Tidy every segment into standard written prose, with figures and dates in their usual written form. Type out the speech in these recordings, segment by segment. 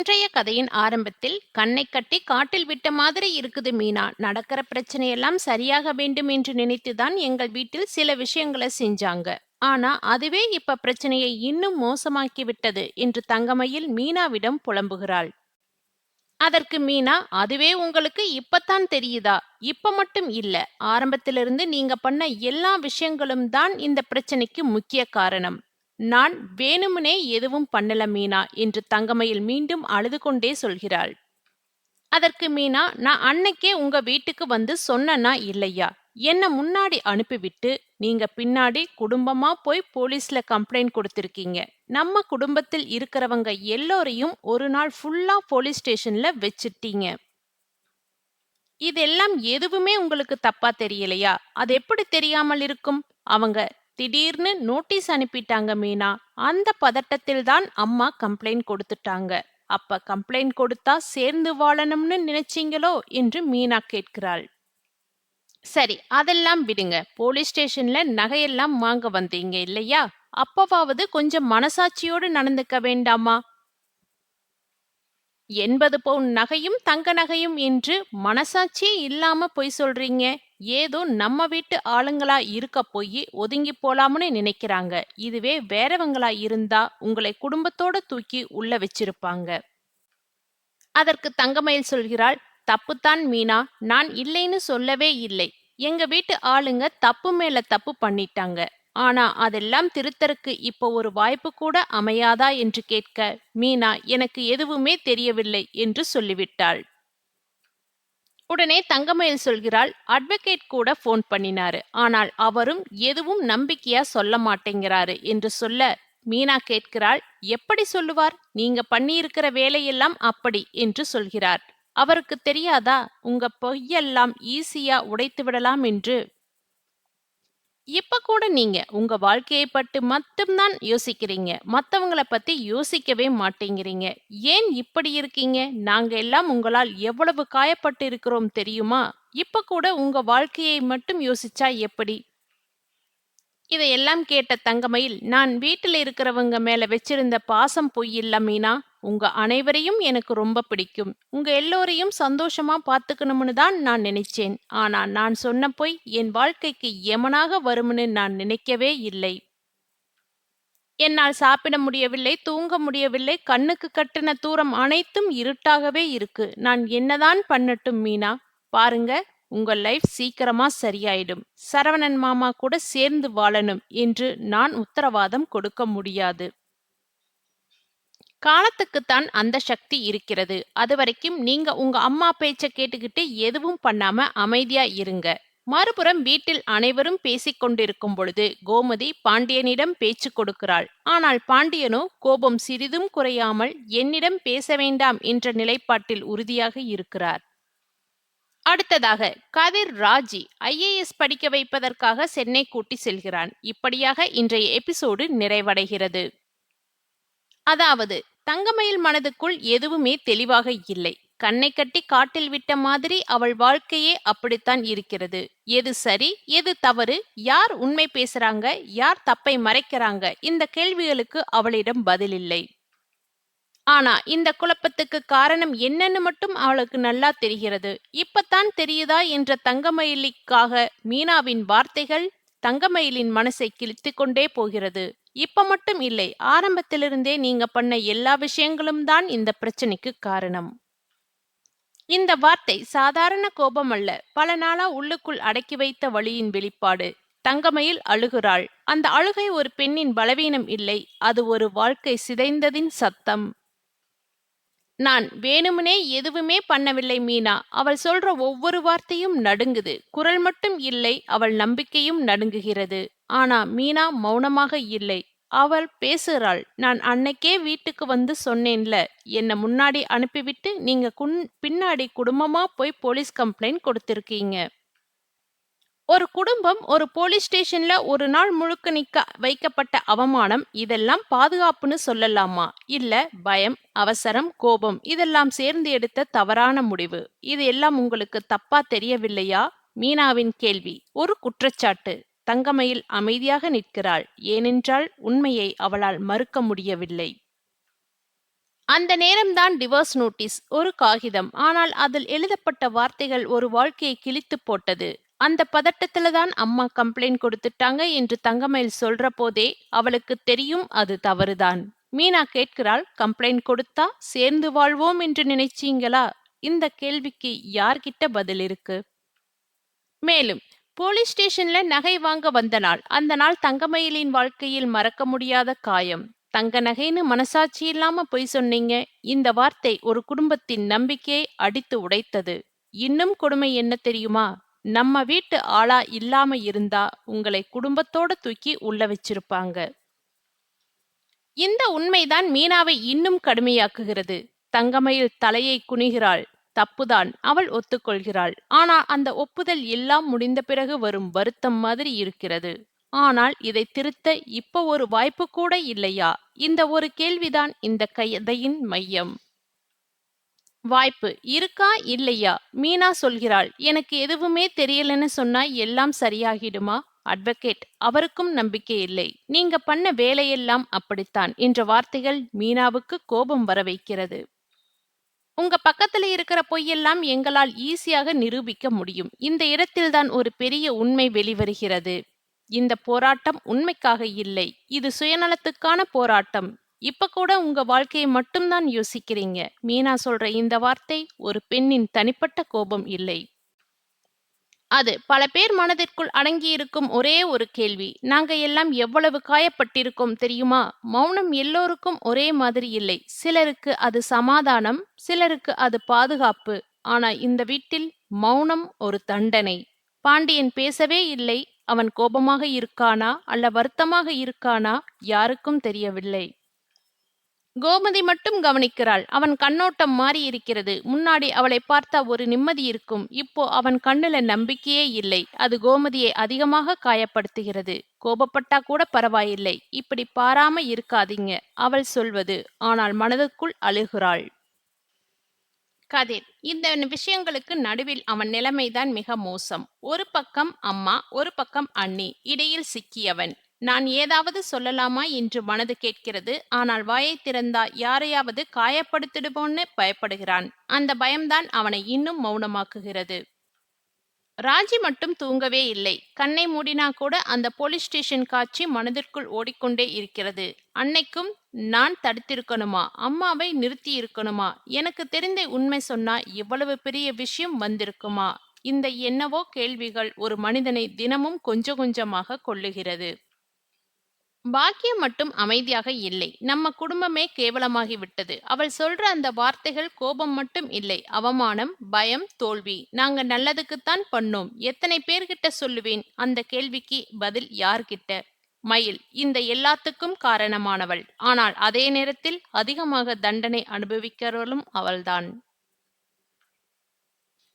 இன்றைய கதையின் ஆரம்பத்தில் கண்ணை கட்டி காட்டில் விட்ட மாதிரி இருக்குது மீனா. நடக்கிற பிரச்சனையெல்லாம் சரியாக வேண்டும் என்று நினைத்துதான் எங்கள் வீட்டில் சில விஷயங்களை செஞ்சாங்க. ஆனா அதுவே இப்ப பிரச்சனையை இன்னும் மோசமாக்கி விட்டது என்று தங்கமயில் மீனாவிடம் புலம்புகிறாள். அதற்கு மீனா, அதுவே உங்களுக்கு இப்பத்தான் தெரியுதா? இப்ப மட்டும் இல்ல, ஆரம்பத்திலிருந்து நீங்க பண்ண எல்லா விஷயங்களும் தான் இந்த பிரச்சனைக்கு முக்கிய காரணம். நான் வேணுமனே எதுவும் பண்ணல மீனா என்று தங்கமயில் மீண்டும் அழுது கொண்டே சொல்கிறாள். அதற்கு மீனா, நான் அன்னைக்கே உங்க வீட்டுக்கு வந்து சொன்னனா இல்லையா? என்ன முன்னாடி அனுப்பிவிட்டு நீங்க பின்னாடி குடும்பமா போய் போலீஸ்ல கம்ப்ளைண்ட் கொடுத்திருக்கீங்க. நம்ம குடும்பத்தில் இருக்கிறவங்க எல்லோரையும் ஒரு நாள் ஃபுல்லா போலீஸ் ஸ்டேஷன்ல வச்சிட்டீங்க. இதெல்லாம் எதுவுமே உங்களுக்கு தப்பா தெரியலையா? அது எப்படி தெரியாமல் இருக்கும்? அவங்க திடீர்னு நோட்டீஸ் அனுப்பிட்டாங்க மீனா. அந்த பதட்டத்தில் தான் அம்மா கம்ப்ளைண்ட் கொடுத்துட்டாங்க. அப்ப கம்ப்ளைண்ட் கொடுத்தா சேர்ந்து வாழணும்னு நினைச்சீங்களோ என்று மீனா கேட்கிறாள். சரி, அதெல்லாம் விடுங்க. போலீஸ் ஸ்டேஷன்ல நகையெல்லாம் வாங்க வந்தீங்க இல்லையா? அப்பவாவது கொஞ்சம் மனசாட்சியோடு நடந்துக்க வேண்டாமா? 80 பவுன் நகையும் தங்க நகையும் என்று மனசாட்சியே இல்லாம பொய் சொல்றீங்க. ஏதோ நம்ம வீட்டு ஆளுங்களா இருக்க போய் ஒதுங்கி போலாம்னு நினைக்கிறாங்க. இதுவே வேறவங்களா இருந்தா உங்களை குடும்பத்தோட தூக்கி உள்ள வச்சிருப்பாங்க. அதற்கு தங்கமயில் சொல்கிறாள், தப்புத்தான் மீனா, நான் இல்லைன்னு சொல்லவே இல்லை. எங்க வீட்டு ஆளுங்க தப்பு மேல தப்பு பண்ணிட்டாங்க. ஆனா அதெல்லாம் திருத்தருக்கு இப்போ ஒரு வாய்ப்பு கூட அமையாதா என்று கேட்க, மீனா எனக்கு எதுவுமே தெரியவில்லை என்று சொல்லிவிட்டாள். உடனே தங்கமயில் சொல்கிறாள், அட்வொகேட் கூட போன் பண்ணினாரு. ஆனால் அவரும் எதுவும் நம்பிக்கையா சொல்ல மாட்டேங்கிறாரு என்று சொல்ல, மீனா கேட்கிறாள், எப்படி சொல்லுவார்? நீங்க பண்ணியிருக்கிற வேலையெல்லாம் அப்படி என்று சொல்கிறார். அவருக்கு தெரியாதா உங்க பொய்யெல்லாம் ஈஸியா உடைத்து விடலாம் என்று? இப்ப கூட நீங்க உங்க வாழ்க்கையை பற்றி மட்டும்தான் யோசிக்கிறீங்க. மத்தவங்கள பத்தி யோசிக்கவே மாட்டேங்கிறீங்க. ஏன் இப்படி இருக்கீங்க? நாங்க எல்லாம் உங்களால் எவ்வளவு காயப்பட்டு இருக்கிறோம் தெரியுமா? இப்ப கூட உங்க வாழ்க்கையை மட்டும் யோசிச்சா எப்படி? இதையெல்லாம் கேட்ட தங்கமயில், நான் வீட்டில் இருக்கிறவங்க மேல வச்சிருந்த பாசம் பொய்யில்ல மீனா. உங்க அனைவரையும் எனக்கு ரொம்ப பிடிக்கும். உங்க எல்லோரையும் சந்தோஷமா பாத்துக்கணும்னு தான் நான் நினைச்சேன். ஆனா நான் சொன்ன பொய் என் வாழ்க்கைக்கு யமனாக வரும்னு நான் நினைக்கவே இல்லை. என்னால் சாப்பிட முடியவில்லை, தூங்க முடியவில்லை. கண்ணுக்கு கட்டின தூரம் அனைத்தும் இருட்டாகவே இருக்கு. நான் என்னதான் பண்ணட்டும் மீனா? பாருங்க, உங்க லைஃப் சீக்கிரமா சரியாயிடும். சரவணன் மாமா கூட சேர்ந்து வாழணும் என்று நான் உத்தரவாதம் கொடுக்க முடியாது. காலத்துக்குத்தான் அந்த சக்தி இருக்கிறது. அதுவரைக்கும் நீங்க உங்க அம்மா பேச்ச கேட்டுக்கிட்டு எதுவும் பண்ணாம அமைதியா இருங்க. மறுபுறம் வீட்டில் அனைவரும் பேசிக் கொண்டிருக்கும் பொழுது கோமதி பாண்டியனிடம் பேச்சு கொடுக்கிறாள். ஆனால் பாண்டியனோ கோபம் சிறிதும் குறையாமல் என்னிடம் பேச வேண்டாம் என்ற நிலைப்பாட்டில் உறுதியாக இருக்கிறார். அடுத்ததாக கதிர் ராஜி ஐஏஎஸ் படிக்க வைப்பதற்காக சென்னை கூட்டி செல்கிறான். இப்படியாக இன்றைய எபிசோடு நிறைவடைகிறது. அதாவது தங்கமயில் மனதுக்குள் எதுவுமே தெளிவாக இல்லை. கண்ணை கட்டி காட்டில் விட்ட மாதிரி அவள் வாழ்க்கையே அப்படித்தான் இருக்கிறது. எது சரி, எது தவறு, யார் உண்மை பேசுறாங்க, யார் தப்பை மறைக்கிறாங்க, இந்த கேள்விகளுக்கு அவளிடம் பதிலில்லை. ஆனா இந்த குழப்பத்துக்கு காரணம் என்னன்னு மட்டும் அவளுக்கு நல்லா தெரிகிறது. இப்பத்தான் தெரியுதா என்ற தங்கமயிலிக்காக மீனாவின் வார்த்தைகள் தங்கமயிலின் மனசை கிழித்து கொண்டே போகிறது. இப்ப மட்டும் இல்லை, ஆரம்பத்திலிருந்தே நீங்க பண்ண எல்லா விஷயங்களும் தான் இந்த பிரச்சனைக்கு காரணம். இந்த வார்த்தை சாதாரண கோபம் அல்ல, பல நாளா உள்ளுக்குள் அடக்கி வைத்த வலியின் வெளிப்பாடு. தங்கமயில் அழுகிறாள். அந்த அழுகை ஒரு பெண்ணின் பலவீனம் இல்லை, அது ஒரு வாழ்க்கை சிதைந்ததின் சத்தம். நான் வேணுமனே எதுவுமே பண்ணவில்லை மீனா. அவள் சொல்ற ஒவ்வொரு வார்த்தையும் நடுங்குது. குரல் மட்டும் இல்லை, அவள் நம்பிக்கையும் நடுங்குகிறது. ஆனா மீனா மௌனமாக இல்லை. அவள் பேசுறாள். நான் அன்னைக்கே வீட்டுக்கு வந்து சொன்னேன்ல, என்ன முன்னாடி அனுப்பிவிட்டு நீங்க பின்னாடி குடும்பமா போய் போலீஸ் கம்ப்ளைண்ட் கொடுத்திருக்கீங்க. ஒரு குடும்பம் ஒரு போலீஸ் ஸ்டேஷன்ல ஒரு நாள் முழுக்க நிக்க வைக்கப்பட்ட அவமானம், இதெல்லாம் பாதுகாப்புன்னு சொல்லலாமா? இல்ல பயம், அவசரம், கோபம் இதெல்லாம் சேர்ந்து எடுத்த தவறான முடிவு. இது எல்லாம் உங்களுக்கு தப்பா தெரியவில்லையா? மீனாவின் கேள்வி ஒரு குற்றச்சாட்டு. தங்கமயில் அமைதியாக நிற்கிறாள். ஏனென்றால் உண்மையை அவளால் மறுக்க முடியவில்லை. அந்த நேரம்தான் டிவோர்ஸ் நோட்டீஸ். ஒரு காகிதம். ஆனால் அதில் எழுதப்பட்ட வார்த்தைகள் ஒரு வாழ்க்கையை கிழித்துப் போட்டது. அந்த பதட்டத்துல தான் அம்மா கம்ப்ளைண்ட் கொடுத்துட்டாங்க என்று தங்கமயில் சொல்ற போதே அவளுக்கு தெரியும் அது தவறுதான். மீனா கேட்கிறாள், கம்ப்ளைண்ட் கொடுத்தா சேர்ந்து வாழ்வோம் என்று நினைச்சீங்களா? இந்த கேள்விக்கு யார்கிட்ட பதில் இருக்கு? மேலும் போலீஸ் ஸ்டேஷன்ல நகை வாங்க வந்த நாள், அந்த நாள் தங்கமயிலின் வாழ்க்கையில் மறக்க முடியாத காயம். தங்க நகைன்னு மனசாட்சி இல்லாம பொய் சொன்னீங்க. இந்த வார்த்தை ஒரு குடும்பத்தின் நம்பிக்கையை அடித்து உடைத்தது. இன்னும் கொடுமை என்ன தெரியுமா? நம்ம வீட்டு ஆளா இல்லாம இருந்தா உங்களை குடும்பத்தோட தூக்கி உள்ள வச்சிருப்பாங்க. இந்த உண்மைதான் மீனாவை இன்னும் கடுமையாக்குகிறது. தங்கமயில் தலையை குனிகிறாள். தப்புதான், அவள் ஒத்துக்கொள்கிறாள். ஆனால் அந்த ஒப்புதல் எல்லாம் முடிந்த பிறகு வரும் வருத்தம் மாதிரி இருக்கிறது. ஆனால் இதை திருத்த இப்ப ஒரு வாய்ப்பு கூட இல்லையா? இந்த ஒரு கேள்விதான் இந்த கதையின் மையம். வாய்ப்பு இருக்கா இல்லையா? மீனா சொல்கிறாள், எனக்கு எதுவுமே தெரியலன்னு சொன்னா எல்லாம் சரியாகிடுமா? அட்வொகேட் அவருக்கும் நம்பிக்கை இல்லை. நீங்க பண்ண வேலையெல்லாம் அப்படித்தான் என்ற வார்த்தைகள் மீனாவுக்கு கோபம் வர வைக்கிறது. உங்க பக்கத்துல இருக்கிற பொய்யெல்லாம் எங்களால் ஈஸியாக நிரூபிக்க முடியும். இந்த இடத்தில்தான் ஒரு பெரிய உண்மை வெளிவருகிறது. இந்த போராட்டம் உண்மைக்காக இல்லை. இது சுயநலத்துக்கான போராட்டம். இப்ப கூட உங்க வாழ்க்கையை மட்டும்தான் யோசிக்கிறீங்க. மீனா சொல்ற இந்த வார்த்தை ஒரு பெண்ணின் தனிப்பட்ட கோபம் இல்லை. அது பல பேர் மனதிற்குள் அடங்கியிருக்கும் ஒரே ஒரு கேள்வி. நாங்க எல்லாம் எவ்வளவு காயப்பட்டிருக்கோம் தெரியுமா? மௌனம் எல்லோருக்கும் ஒரே மாதிரி இல்லை. சிலருக்கு அது சமாதானம், சிலருக்கு அது பாதுகாப்பு. ஆனா இந்த வீட்டில் மௌனம் ஒரு தண்டனை. பாண்டியன் பேசவே இல்லை. அவன் கோபமாக இருக்கானா அல்ல வருத்தமாக இருக்கானா யாருக்கும் தெரியவில்லை. கோமதி மட்டும் கவனிக்கிறாள். அவன் கண்ணோட்டம் மாறி இருக்கிறது. முன்னாடி அவளை பார்த்தா ஒரு நிம்மதி இருக்கும். இப்போ அவன் கண்ணுல நம்பிக்கையே இல்லை. அது கோமதியை அதிகமாக காயப்படுத்துகிறது. கோபப்பட்டா கூட பரவாயில்லை, இப்படி பாராம இருக்காதீங்க அவள் சொல்வது. ஆனால் மனதுக்குள் அழுகிறாள். கதிர் இந்த விஷயங்களுக்கு நடுவில் அவன் நிலைமைதான் மிக மோசம். ஒரு பக்கம் அம்மா, ஒரு பக்கம் அண்ணி, இடையில் சிக்கியவன். நான் ஏதாவது சொல்லலாமா என்று மனது கேட்கிறது. ஆனால் வாயை திறந்தா யாரையாவது காயப்படுத்திடுவோன்னு பயப்படுகிறான். அந்த பயம்தான் அவனை இன்னும் மௌனமாக்குகிறது. ராஜி மட்டும் தூங்கவே இல்லை. கண்ணை மூடினா கூட அந்த போலீஸ் ஸ்டேஷன் காட்சி மனதிற்குள் ஓடிக்கொண்டே இருக்கிறது. அன்னைக்கும் நான் தடுத்திருக்கணுமா? அம்மாவை நிறுத்தி இருக்கணுமா? எனக்கு தெரிந்த உண்மை சொன்னா இவ்வளவு பெரிய விஷயம் வந்திருக்குமா? இந்த என்னவோ கேள்விகள் ஒரு மனிதனை தினமும் கொஞ்சம் கொஞ்சமாக கொல்லுகிறது. பாக்கியம் மட்டும் அமைதியாக இல்லை. நம்ம குடும்பமே கேவலமாகி விட்டது. அவள் சொல்ற அந்த வார்த்தைகள் கோபம் மட்டும் இல்லை. அவமானம், பயம், தோல்வி. நாங்க நல்லதுக்குத்தான் பண்ணோம். எத்தனை பேர்கிட்ட சொல்லுவேன்? அந்த கேள்விக்கு பதில் யார்கிட்ட? மயில் இந்த எல்லாத்துக்கும் காரணமானவள். ஆனால் அதே நேரத்தில் அதிகமாக தண்டனை அனுபவிக்கிறவளும் அவள்தான்.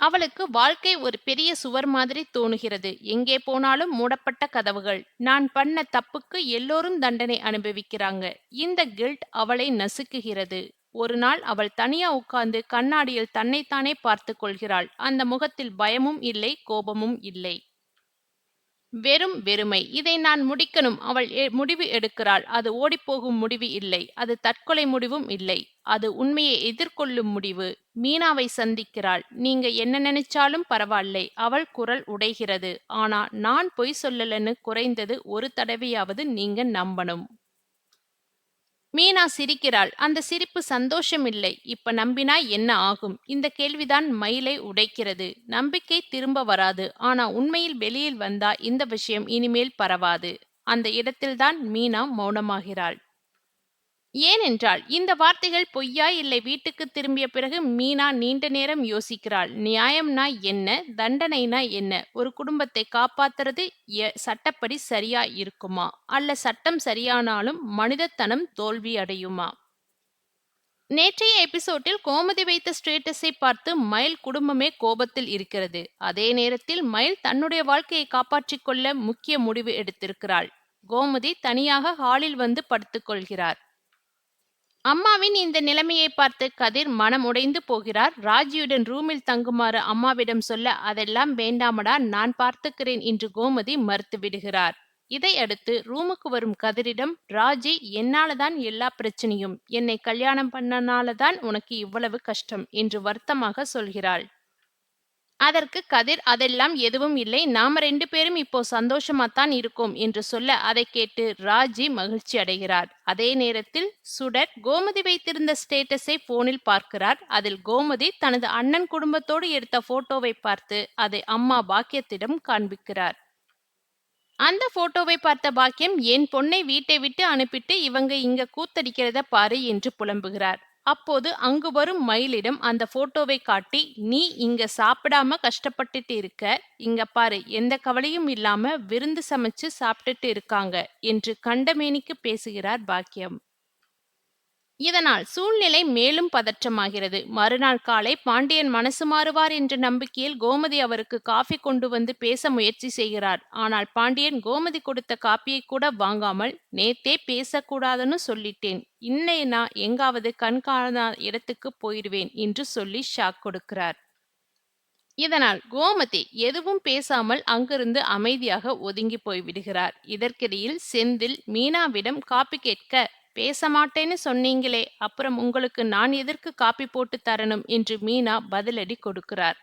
அவளுக்கு வாழ்க்கை ஒரு பெரிய சுவர் மாதிரி தோணுகிறது. எங்கே போனாலும் மூடப்பட்ட கதவுகள். நான் பண்ண தப்புக்கு எல்லோரும் தண்டனை அனுபவிக்கிறாங்க. இந்த கில்ட் அவளை நசுக்குகிறது. ஒரு நாள் அவள் தனியா உட்கார்ந்து கண்ணாடியில் தன்னைத்தானே பார்த்து கொள்கிறாள். அந்த முகத்தில் பயமும் இல்லை, கோபமும் இல்லை. வெறும் வெறுமை. இதை நான் முடிக்கணும். அவள் முடிவு எடுக்கிறாள். அது ஓடிப்போகும் முடிவு இல்லை. அது தற்கொலை முடிவும் இல்லை. அது உண்மையை எதிர்கொள்ளும் முடிவு. மீனாவை சந்திக்கிறாள். நீங்க என்ன நினைச்சாலும் பரவாயில்லை. அவள் குரல் உடைகிறது. ஆனா நான் பொய் சொல்லலன்னு குறைந்தது ஒரு தடவையாவது நீங்க நம்பணும். மீனா சிரிக்கிறாள். அந்த சிரிப்பு சந்தோஷம் இல்லை. இப்ப நம்பினா என்ன ஆகும்? இந்த கேள்விதான் மயிலை உடைக்கிறது. நம்பிக்கை திரும்ப வராது. ஆனா உண்மையில் வெளியில் வந்தா இந்த விஷயம் இனிமேல் பரவாது. அந்த இடத்தில்தான் மீனா மௌனமாகிறாள். ஏனென்றால் இந்த வார்த்தைகள் பொய்யா இல்லை. வீட்டுக்கு திரும்பிய பிறகு மீனா நீண்ட நேரம் யோசிக்கிறாள். நியாயம்னா என்ன? தண்டனைனா என்ன? ஒரு குடும்பத்தை காப்பாத்துறது சட்டப்படி சரியா இருக்குமா? அல்ல சட்டம் சரியானாலும் மனிதத்தனம் தோல்வி அடையுமா? நேற்றைய எபிசோட்டில் கோமதி வைத்த ஸ்டேட்டஸை பார்த்து மயில் குடும்பமே கோபத்தில் இருக்கிறது. அதே நேரத்தில் மயில் தன்னுடைய வாழ்க்கையை காப்பாற்றிக் கொள்ள முக்கிய முடிவு எடுத்திருக்கிறாள். கோமதி தனியாக ஹாலில் வந்து படுத்துக் அம்மாவின் இந்த நிலைமையை பார்த்து கதிர் மனம் உடைந்து போகிறார். ராஜியுடன் ரூமில் தங்குமாறு அம்மாவிடம் சொல்ல, அதெல்லாம் வேண்டாமடா, நான் பார்த்துக்கிறேன் என்று கோமதி மறுத்து விடுகிறார். இதை அடுத்து ரூமுக்கு வரும் கதிரிடம், ராஜி என்னால தான் எல்லா பிரச்சனையும், என்னை கல்யாணம் பண்ணனால தான் உனக்கு இவ்வளவு கஷ்டம் என்று வருத்தமாக சொல்கிறாள். அதற்கு கதிர், அதெல்லாம் எதுவும் இல்லை, நாம 2 பேரும் இப்போ சந்தோஷமாத்தான் இருக்கோம் என்று சொல்ல, அதை கேட்டு ராஜி மகிழ்ச்சி அடைகிறார். அதே நேரத்தில் சுடர் கோமதி வைத்திருந்த ஸ்டேட்டஸை போனில் பார்க்கிறார். அதில் கோமதி தனது அண்ணன் குடும்பத்தோடு எடுத்த போட்டோவை பார்த்து அதை அம்மா பாக்கியத்திடம் காண்பிக்கிறார். அந்த போட்டோவை பார்த்த பாக்கியம், என் பொண்ணை வீட்டை விட்டு அனுப்பிட்டு இவங்க இங்க கூத்தடிக்கிறத பாரு என்று புலம்புகிறார். அப்போது அங்கு வரும் மயிலிடம் அந்த போட்டோவை காட்டி, நீ இங்க சாப்பிடாம கஷ்டப்பட்டுட்டு இருக்க, இங்க பாரு எந்த கவலையும் இல்லாம விருந்து சமைச்சு சாப்பிட்டுட்டு இருக்காங்க என்று கண்டமேனிக்கு பேசுகிறார் பாக்கியம். இதனால் சூழ்நிலை மேலும் பதற்றமாகிறது. மறுநாள் காலை பாண்டியன் மனசு மாறுவார் என்ற நம்பிக்கையில் கோமதி அவருக்கு காஃபி கொண்டு வந்து பேச முயற்சி செய்கிறார். ஆனால் பாண்டியன் கோமதி கொடுத்த காப்பியை கூட வாங்காமல், நேத்தே பேசக்கூடாதுன்னு சொல்லிட்டேன், இன்னை நான் எங்காவது கண்காணாத இடத்துக்கு போயிடுவேன் என்று சொல்லி ஷாக் கொடுக்கிறார். இதனால் கோமதி எதுவும் பேசாமல் அங்கிருந்து அமைதியாக ஒதுங்கி போய்விடுகிறார். இதற்கிடையில் செந்தில் மீனாவிடம் காப்பி கேட்க, பேச மாட்டேன்னு சொன்னீங்களே, அப்புறம் உங்களுக்கு நான் எதற்கு காப்பி போட்டு தரணும் என்று மீனா பதிலடி கொடுக்கிறார்.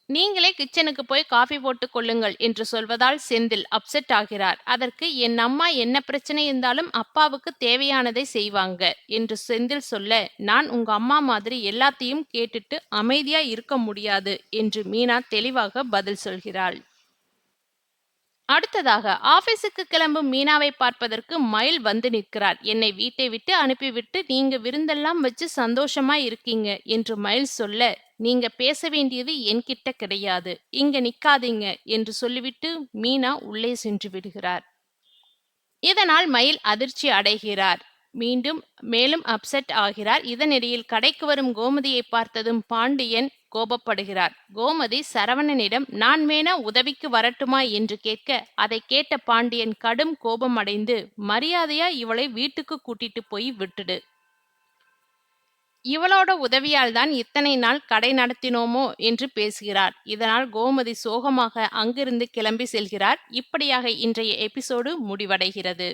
நீங்களே கிச்சனுக்கு போய் காஃபி போட்டு கொள்ளுங்கள் என்று சொல்வதால் செந்தில் அப்செட் ஆகிறார். அதற்கு, என் அம்மா என்ன பிரச்சனை இருந்தாலும் அப்பாவுக்கு தேவையானதை செய்வாங்க என்று செந்தில் சொல்ல, நான் உங்க அம்மா மாதிரி எல்லாத்தையும் கேட்டுட்டு அமைதியா இருக்க முடியாது என்று மீனா தெளிவாக பதில் சொல்கிறாள். அடுத்ததாக ஆபீஸுக்கு கிளம்பும் மீனாவை பார்ப்பதற்கு மயில் வந்து நிற்கிறார். என்னை வீட்டை விட்டு அனுப்பிவிட்டு நீங்க விருந்தெல்லாம் வச்சு சந்தோஷமா இருக்கீங்க என்று மயில் சொல்ல, நீங்க பேச வேண்டியது என்கிட்ட கிடையாது, இங்க நிக்காதீங்க என்று சொல்லிவிட்டு மீனா உள்ளே சென்று விடுகிறார். இதனால் மயில் அதிர்ச்சி அடைகிறார். மீண்டும் மேலும் அப்செட் ஆகிறார். இதனிடையில் கடைக்கு வரும் கோமதியை பார்த்ததும் பாண்டியன் கோபப்படுகிறார். கோமதி சரவணனிடம், நான் வேணா உதவிக்கு வரட்டுமா என்று கேட்க, அதை கேட்ட பாண்டியன் கடும் கோபம் அடைந்து, மரியாதையா இவளை வீட்டுக்கு கூட்டிட்டு போய் விட்டுடு, இவளோட உதவியால் தான் இத்தனை நாள் கடை நடத்தினோமோ என்று பேசுகிறார். இதனால் கோமதி சோகமாக அங்கிருந்து கிளம்பி செல்கிறார். இப்படியாக இன்றைய எபிசோடு முடிவடைகிறது.